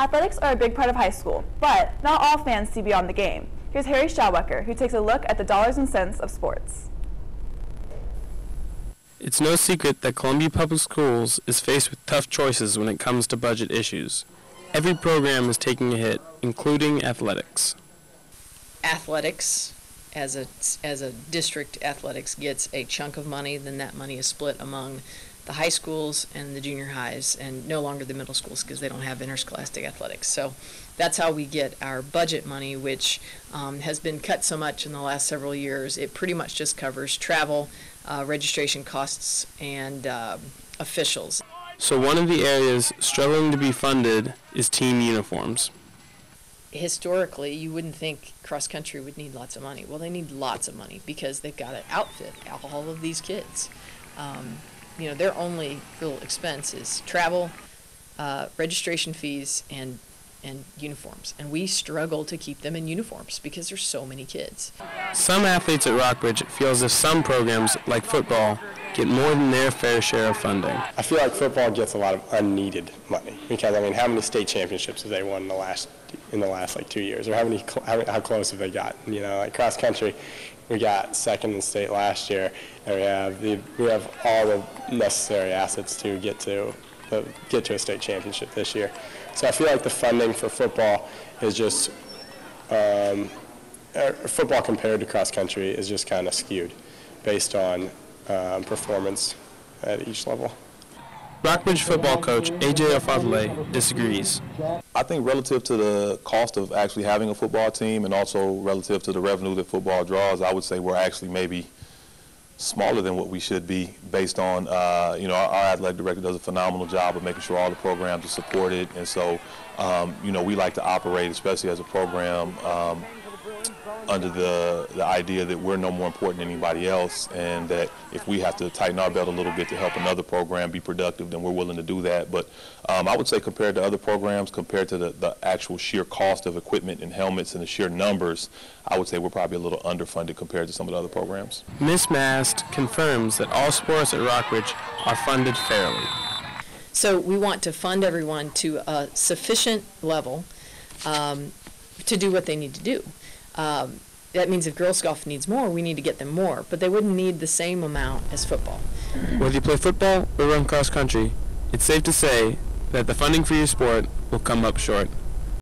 Athletics are a big part of high school, but not all fans see beyond the game. Here's Harry Schauwecker, who takes a look at the dollars and cents of sports. It's no secret that Columbia Public Schools is faced with tough choices when it comes to budget issues. Every program is taking a hit, including athletics. Athletics, as a district, athletics gets a chunk of money, then that money is split among the high schools and the junior highs, and no longer the middle schools because they don't have interscholastic athletics. So that's how we get our budget money, which has been cut so much in the last several years. It pretty much just covers travel, registration costs, and officials. So one of the areas struggling to be funded is team uniforms. Historically, you wouldn't think cross-country would need lots of money. Well, they need lots of money because they've got to outfit all of these kids. Their only real expense is travel, registration fees, and uniforms. And we struggle to keep them in uniforms because there's so many kids. Some athletes at Rockbridge feel as if some programs, like football, get more than their fair share of funding. I feel like football gets a lot of unneeded money because, how many state championships have they won in the last 2 years? Or how close have they gotten? Like cross country, we got second in state last year, and we have all the necessary assets to get to a state championship this year. So I feel like the funding for football is just football compared to cross country is just kind of skewed based on performance at each level. Rockbridge football coach A.J. Ofadale disagrees. I think relative to the cost of actually having a football team and also relative to the revenue that football draws, I would say we're actually maybe smaller than what we should be based on, our athletic director does a phenomenal job of making sure all the programs are supported. And so, we like to operate, especially as a program, under the idea that we're no more important than anybody else, and that if we have to tighten our belt a little bit to help another program be productive, then we're willing to do that. But I would say compared to other programs, compared to the actual sheer cost of equipment and helmets and the sheer numbers, I would say we're probably a little underfunded compared to some of the other programs. Ms. Mast confirms that all sports at Rockbridge are funded fairly. So we want to fund everyone to a sufficient level to do what they need to do. That means if girls golf needs more, we need to get them more, but they wouldn't need the same amount as football. Whether you play football or run cross country, it's safe to say that the funding for your sport will come up short.